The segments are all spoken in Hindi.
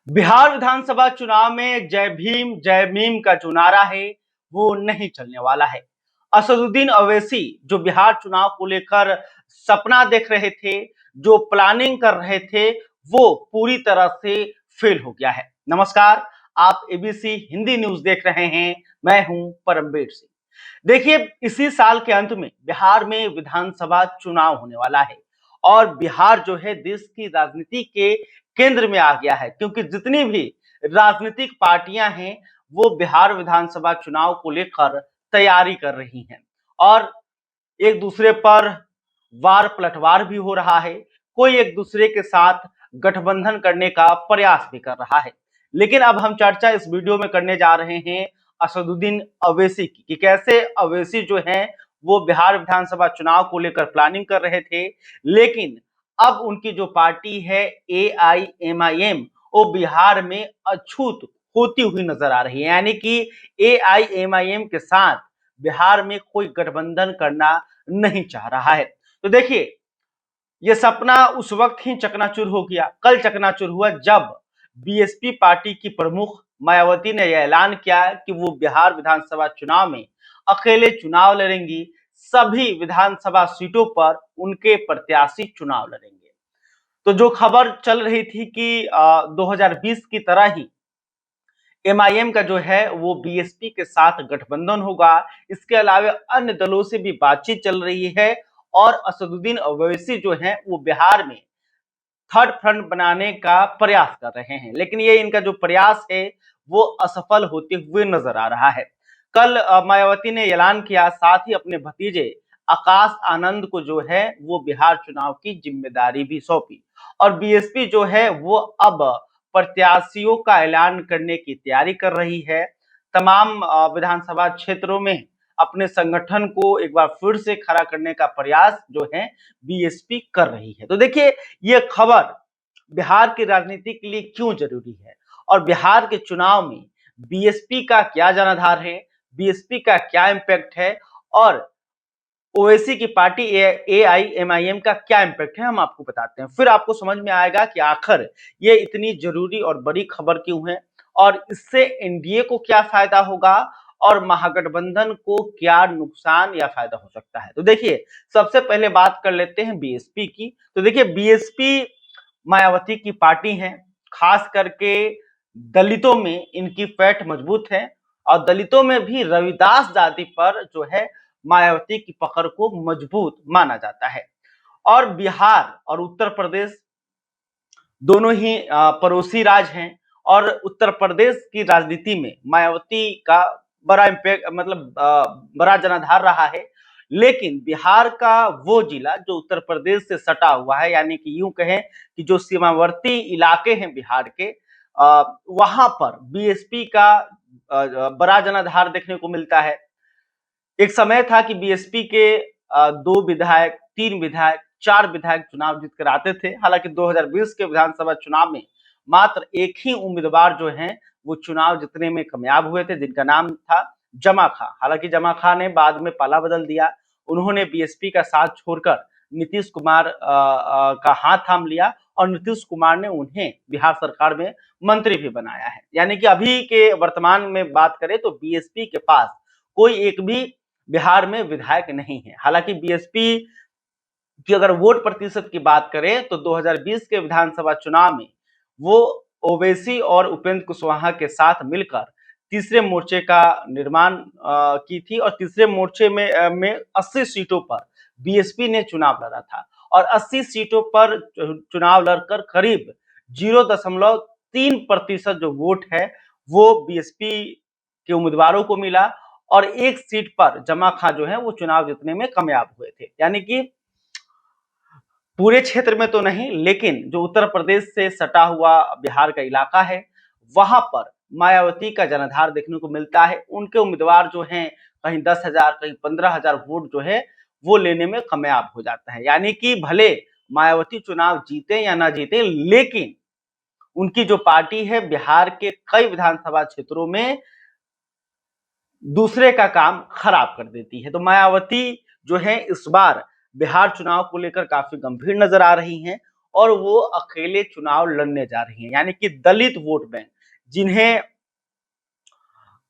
बिहार विधानसभा चुनाव में जय भीम जय मीम का जो नारा है वो नहीं चलने वाला है। असदुद्दीन अवैसी जो बिहार चुनाव को लेकर सपना देख रहे थे, जो प्लानिंग कर रहे थे, वो पूरी तरह से फेल हो गया है। नमस्कार, आप एबीसी हिंदी न्यूज देख रहे हैं। मैं हूं परमवीर सिंह। देखिए, इसी साल के अंत में बिहार में विधानसभा चुनाव होने वाला है और बिहार जो है देश की राजनीति के केंद्र में आ गया है, क्योंकि जितनी भी राजनीतिक पार्टियां हैं वो बिहार विधानसभा चुनाव को लेकर तैयारी कर रही हैं और एक दूसरे पर वार पलटवार भी हो रहा है। कोई एक दूसरे के साथ गठबंधन करने का प्रयास भी कर रहा है। लेकिन अब हम चर्चा इस वीडियो में करने जा रहे हैं असदुद्दीन अवैसी की, कि कैसे अवैसी जो हैं वो बिहार विधानसभा चुनाव को लेकर प्लानिंग कर रहे थे, लेकिन अब उनकी जो पार्टी है एआईएमआईएम वो बिहार में अछूत होती हुई नजर आ रही है। यानी कि एआईएमआईएम के साथ बिहार में कोई गठबंधन करना नहीं चाह रहा है। तो देखिए, यह सपना उस वक्त ही चकनाचूर हो गया, कल चकनाचूर हुआ जब बीएसपी पार्टी की प्रमुख मायावती ने यह ऐलान किया कि वो बिहार विधानसभा चुनाव में अकेले चुनाव लड़ेंगी, सभी विधानसभा सीटों पर उनके प्रत्याशी चुनाव लड़ेंगे। तो जो खबर चल रही थी कि 2020 की तरह ही एमआईएम का जो है वो बीएसपी के साथ गठबंधन होगा। इसके अलावा अन्य दलों से भी बातचीत चल रही है और असदुद्दीन अवैसी जो है वो बिहार में थर्ड फ्रंट बनाने का प्रयास कर रहे हैं, लेकिन ये इनका जो प्रयास है वो असफल होते हुए नजर आ रहा है। कल मायावती ने ऐलान किया, साथ ही अपने भतीजे आकाश आनंद को जो है वो बिहार चुनाव की जिम्मेदारी भी सौंपी और बीएसपी जो है वो अब प्रत्याशियों का ऐलान करने की तैयारी कर रही है। तमाम विधानसभा क्षेत्रों में अपने संगठन को एक बार फिर से खड़ा करने का प्रयास जो है बीएसपी कर रही है। तो देखिए, ये खबर बिहार की राजनीति के लिए क्यों जरूरी है और बिहार के चुनाव में बीएसपी का क्या जनाधार है, बीएसपी का क्या इंपैक्ट है और ओवैसी की पार्टी एआईएमआईएम का क्या इंपैक्ट है, हम आपको बताते हैं। फिर आपको समझ में आएगा कि आखिर ये इतनी जरूरी और बड़ी खबर क्यों है और इससे एनडीए को क्या फायदा होगा और महागठबंधन को क्या नुकसान या फायदा हो सकता है। तो देखिए, सबसे पहले बात कर लेते हैं बीएसपी की। तो देखिए, बीएसपी मायावती की पार्टी है, खास करके दलितों में इनकी पैठ मजबूत है और दलितों में भी रविदास जाति पर जो है मायावती की पकड़ को मजबूत माना जाता है। और बिहार और उत्तर प्रदेश दोनों ही पड़ोसी राज्य हैं और उत्तर प्रदेश की राजनीति में मायावती का बड़ा इम्पैक्ट, मतलब बड़ा जनाधार रहा है। लेकिन बिहार का वो जिला जो उत्तर प्रदेश से सटा हुआ है, यानी कि यूं कहें कि जो सीमावर्ती इलाके हैं बिहार के, वहां पर बीएसपी का बड़ा जनाधार देखने को मिलता है। एक समय था कि बीएसपी के 2 विधायक, 3 विधायक, 4 विधायक चुनाव जीत कर आते थे। हालांकि 2020 के विधानसभा चुनाव में मात्र एक ही उम्मीदवार जो हैं वो चुनाव जीतने में कामयाब हुए थे, जिनका नाम था जमा खां। हालांकि जमा खां ने बाद में पाला बदल दिया, उन्होंने बीएसपी का साथ छोड़कर नीतीश कुमार का हाथ थाम लिया और नीतीश कुमार ने उन्हें बिहार सरकार में मंत्री भी बनाया है। यानी कि अभी के वर्तमान में बात करें तो बीएसपी के पास कोई एक भी बिहार में विधायक नहीं है। हालांकि बीएसपी की अगर वोट प्रतिशत की बात करें तो 2020 के विधानसभा चुनाव में वो ओवैसी और उपेंद्र कुशवाहा के साथ मिलकर तीसरे मोर्चे का निर्माण की थी और तीसरे मोर्चे में 80 सीटों पर बीएसपी ने चुनाव लड़ा था और 80 सीटों पर चुनाव लड़कर करीब 0.3% जो वोट है वो बीएसपी के उम्मीदवारों को मिला और एक सीट पर जमा खां जो है वो चुनाव जीतने में कामयाब हुए थे। यानी कि पूरे क्षेत्र में तो नहीं, लेकिन जो उत्तर प्रदेश से सटा हुआ बिहार का इलाका है वहां पर मायावती का जनाधार देखने को मिलता है। उनके उम्मीदवार जो हैं कहीं 10,000 कहीं 15,000 वोट जो है वो लेने में कामयाब हो जाता है। यानी कि भले मायावती चुनाव जीते या ना जीते, लेकिन उनकी जो पार्टी है बिहार के कई विधानसभा क्षेत्रों में दूसरे का काम खराब कर देती है। तो मायावती जो है इस बार बिहार चुनाव को लेकर काफी गंभीर नजर आ रही हैं और वो अकेले चुनाव लड़ने जा रही हैं, यानी कि दलित वोट बैंक, जिन्हें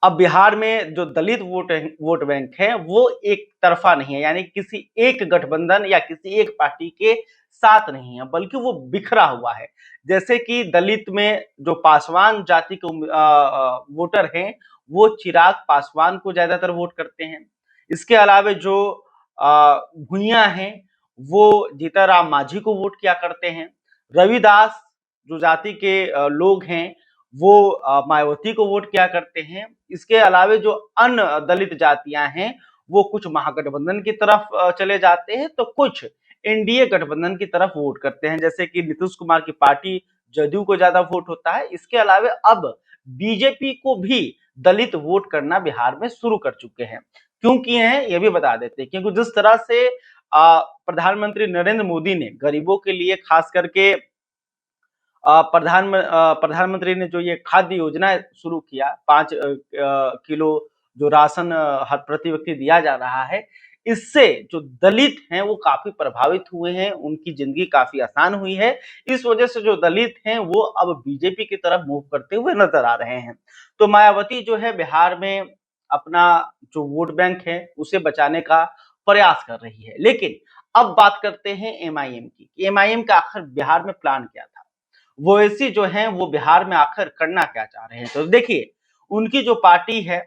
अब बिहार में जो दलित वोट बैंक है वो एक तरफा नहीं है, यानी किसी एक गठबंधन या किसी एक पार्टी के साथ नहीं है, बल्कि वो बिखरा हुआ है। जैसे कि दलित में जो पासवान जाति के वोटर हैं, वो चिराग पासवान को ज्यादातर वोट करते हैं। इसके अलावा जो भुइयां हैं, वो जीताराम मांझी को वोट किया करते हैं। रविदास जो जाति के लोग हैं, वो मायावती को वोट किया करते हैं। इसके अलावे जो अन्य दलित जातियां हैं, वो कुछ महागठबंधन की तरफ चले जाते हैं, तो कुछ एनडीए गठबंधन की तरफ वोट करते हैं, जैसे कि नीतीश कुमार की पार्टी जदयू को ज्यादा वोट होता है। इसके अलावा अब बीजेपी को भी दलित वोट करना बिहार में शुरू कर चुके हैं। क्यों किए हैं ये भी बता देते हैं, क्योंकि जिस तरह से प्रधानमंत्री नरेंद्र मोदी ने गरीबों के लिए खास करके प्रधानमंत्री ने जो ये खाद्य योजना शुरू किया, 5 किलो जो राशन हर प्रति व्यक्ति दिया जा रहा है, इससे जो दलित हैं वो काफी प्रभावित हुए हैं, उनकी जिंदगी काफी आसान हुई है। इस वजह से जो दलित हैं वो अब बीजेपी की तरफ मूव करते हुए नजर आ रहे हैं। तो मायावती जो है बिहार में अपना जो वोट बैंक है उसे बचाने का प्रयास कर रही है। लेकिन अब बात करते हैं एमआईएम की। एमआईएम का आखिर बिहार में प्लान क्या था? वो ऐसी जो है वो बिहार में आकर करना क्या चाह रहे हैं? तो देखिए, उनकी जो पार्टी है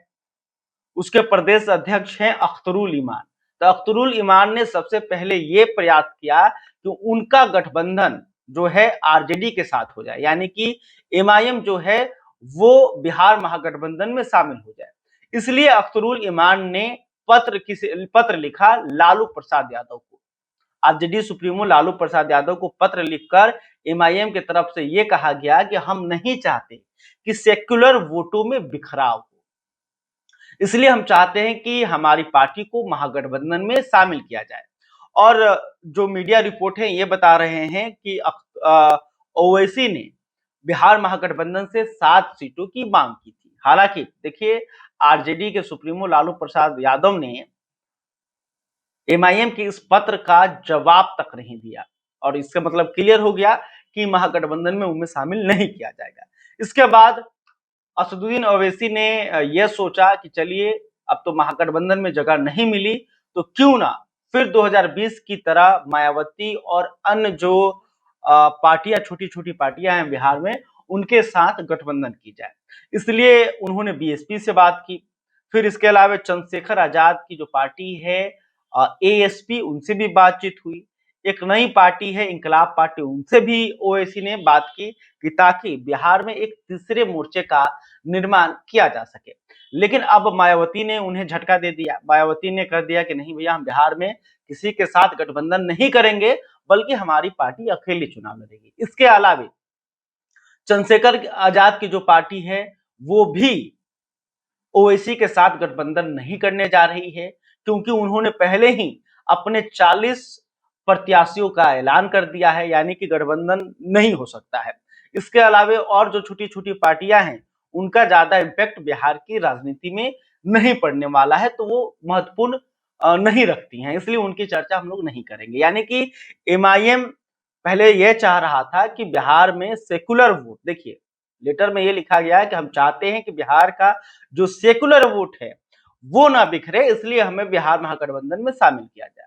उसके प्रदेश अध्यक्ष हैं अख्तरुल ईमान। तो अख्तरुल ईमान ने सबसे पहले ये प्रयास किया कि उनका गठबंधन जो है आरजेडी के साथ हो जाए, यानी कि एमआईएम जो है वो बिहार महागठबंधन में शामिल हो जाए। इसलिए अख्तरुल ईमान ने पत्र लिखा लालू प्रसाद यादव को। आरजेडी सुप्रीमो लालू प्रसाद यादव को पत्र लिखकर एमआईएम की तरफ से यह कहा गया कि हम नहीं चाहते कि सेक्युलर वोटों में बिखराव हो, इसलिए हम चाहते हैं कि हमारी पार्टी को महागठबंधन में शामिल किया जाए। और जो मीडिया रिपोर्ट है ये बता रहे हैं कि ओवैसी ने बिहार महागठबंधन से 7 सीटों की मांग की थी। हालांकि देखिए, आरजेडी के सुप्रीमो लालू प्रसाद यादव ने एमआईएम के इस पत्र का जवाब तक नहीं दिया, और इसका मतलब क्लियर हो गया कि महागठबंधन में उन्हें शामिल नहीं किया जाएगा। इसके बाद असदुद्दीन ओवैसी ने यह सोचा कि चलिए, अब तो महागठबंधन में जगह नहीं मिली, तो क्यों ना फिर 2020 की तरह मायावती और अन्य जो पार्टियां, छोटी छोटी पार्टियां हैं बिहार में, उनके साथ गठबंधन की जाए। इसलिए उन्होंने बीएसपी से बात की। फिर इसके अलावा चंद्रशेखर आजाद की जो पार्टी है एएसपी, उनसे भी बातचीत हुई। एक नई पार्टी है इंकलाब पार्टी, उनसे भी ओवैसी ने बात की कि ताकि बिहार में एक तीसरे मोर्चे का निर्माण किया जा सके। लेकिन अब मायावती ने उन्हें झटका दे दिया। मायावती ने कह दिया कि नहीं भैया, हम बिहार में किसी के साथ गठबंधन नहीं करेंगे, बल्कि हमारी पार्टी अकेले चुनाव लड़ेगी। इसके अलावा चंद्रशेखर आजाद की जो पार्टी है वो भी ओवैसी के साथ गठबंधन नहीं करने जा रही है, क्योंकि उन्होंने पहले ही अपने 40 प्रत्याशियों का ऐलान कर दिया है, यानी कि गठबंधन नहीं हो सकता है। इसके अलावा और जो छोटी छोटी पार्टियां हैं उनका ज्यादा इम्पैक्ट बिहार की राजनीति में नहीं पड़ने वाला है, तो वो महत्वपूर्ण नहीं रखती हैं, इसलिए उनकी चर्चा हम लोग नहीं करेंगे। यानी कि एमआईएम पहले यह चाह रहा था कि बिहार में सेकुलर वोट, देखिए लेटर में ये लिखा गया है कि हम चाहते हैं कि बिहार का जो सेकुलर वोट है वो ना बिखरे, इसलिए हमें बिहार महागठबंधन में शामिल किया जाए।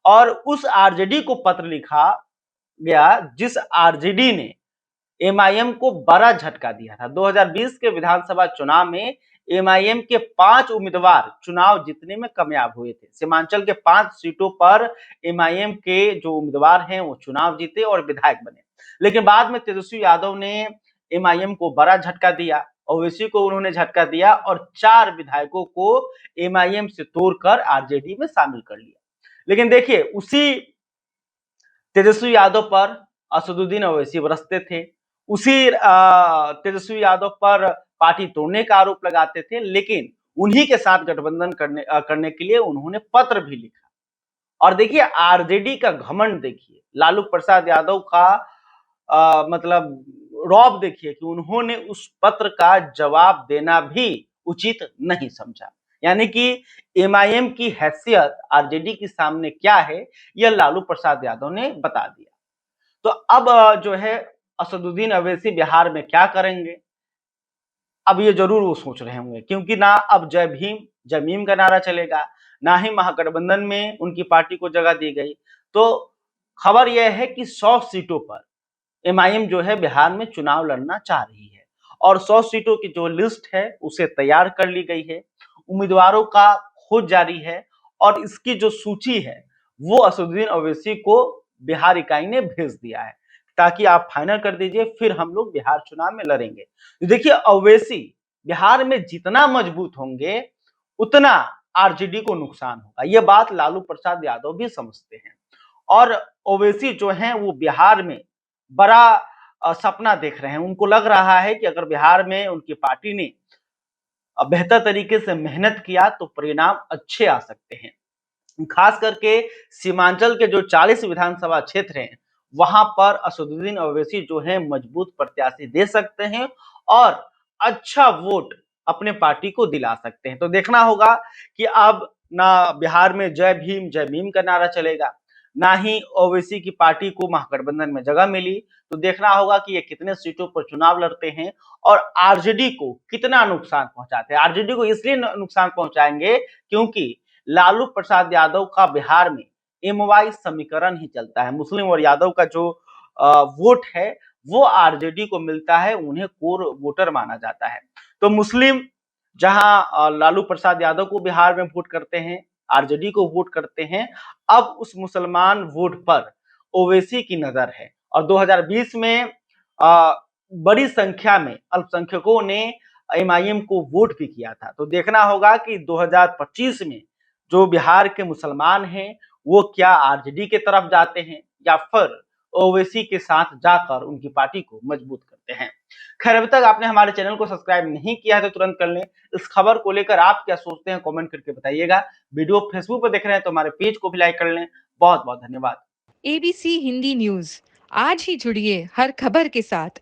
और उस आरजेडी को पत्र लिखा गया जिस आरजेडी ने एमआईएम को बड़ा झटका दिया था। 2020 के विधानसभा चुनाव में एमआईएम के 5 उम्मीदवार चुनाव जीतने में कामयाब हुए थे। सीमांचल के 5 सीटों पर एमआईएम के जो उम्मीदवार हैं वो चुनाव जीते और विधायक बने। लेकिन बाद में तेजस्वी यादव ने एमआईएम को बड़ा झटका दिया, ओवैसी को उन्होंने झटका दिया और 4 विधायकों को एमआईएम से तोड़कर आरजेडी में शामिल कर लिया। लेकिन देखिए, उसी तेजस्वी यादव पर असदुद्दीन ओवैसी बरसते थे, उसी तेजस्वी यादव पर पार्टी तोड़ने का आरोप लगाते थे, लेकिन उन्हीं के साथ गठबंधन करने के लिए उन्होंने पत्र भी लिखा। और देखिए आरजेडी का घमंड देखिए, लालू प्रसाद यादव का मतलब रौब देखिए कि उन्होंने उस पत्र का जवाब देना भी उचित नहीं समझा। यानी कि एमआईएम की हैसियत आरजेडी के सामने क्या है, यह लालू प्रसाद यादव ने बता दिया। तो अब जो है असदुद्दीन अवैसी बिहार में क्या करेंगे? अब ये ज़रूर वो सोच रहे होंगे, क्योंकि ना अब जय भीम, जय मीम का नारा चलेगा, ना ही महागठबंधन में उनकी पार्टी को जगह दी गई। तो खबर यह है कि 100 सीटों पर एमआईएम जो है बिहार में चुनाव लड़ना चाह रही है और 100 सीटों की जो लिस्ट है उसे तैयार कर ली गई है। उम्मीदवारों का खोज जारी है और इसकी जो सूची है वो असदुद्दीन ओवैसी को बिहार इकाई ने भेज दिया है ताकि आप फाइनल कर दीजिए, फिर हम लोग बिहार चुनाव में लड़ेंगे। तो देखिए, ओवैसी बिहार में जितना मजबूत होंगे उतना आरजेडी को नुकसान होगा। ये बात लालू प्रसाद यादव भी समझते हैं और ओवैसी जो हैं वो बिहार में बड़ा सपना देख रहे हैं। उनको लग रहा है कि अगर बिहार में उनकी पार्टी ने बेहतर तरीके से मेहनत किया तो परिणाम अच्छे आ सकते हैं। खास करके सीमांचल के जो 40 विधानसभा क्षेत्र हैं, वहां पर असदुद्दीन ओवैसी जो है मजबूत प्रत्याशी दे सकते हैं और अच्छा वोट अपने पार्टी को दिला सकते हैं। तो देखना होगा कि अब ना बिहार में जय भीम जय मीम का नारा चलेगा, ना ही ओवैसी की पार्टी को महागठबंधन में जगह मिली। तो देखना होगा कि ये कितने सीटों पर चुनाव लड़ते हैं और आरजेडी को कितना नुकसान पहुंचाते हैं। आरजेडी को इसलिए नुकसान पहुंचाएंगे क्योंकि लालू प्रसाद यादव का बिहार में एमवाई समीकरण ही चलता है। मुस्लिम और यादव का जो वोट है वो आरजेडी को मिलता है, उन्हें कोर वोटर माना जाता है। तो मुस्लिम जहां लालू प्रसाद यादव को बिहार में वोट करते हैं, आरजेडी को वोट करते हैं, अब उस मुसलमान वोट पर ओवैसी की नजर है और 2020 में बड़ी संख्या में अल्पसंख्यकों ने एमआईएम को वोट भी किया था। तो देखना होगा कि 2025 में जो बिहार के मुसलमान हैं वो क्या आरजेडी के तरफ जाते हैं या फिर ओवैसी के साथ जाकर उनकी पार्टी को मजबूत करते हैं। खैर, अभी तक आपने हमारे चैनल को सब्सक्राइब नहीं किया है तो तुरंत कर लें। इस खबर को लेकर आप क्या सोचते हैं कमेंट करके बताइएगा। वीडियो फेसबुक पर देख रहे हैं तो हमारे पेज को भी लाइक कर लें। बहुत बहुत धन्यवाद। एबीसी हिंदी न्यूज आज ही जुड़िए हर खबर के साथ।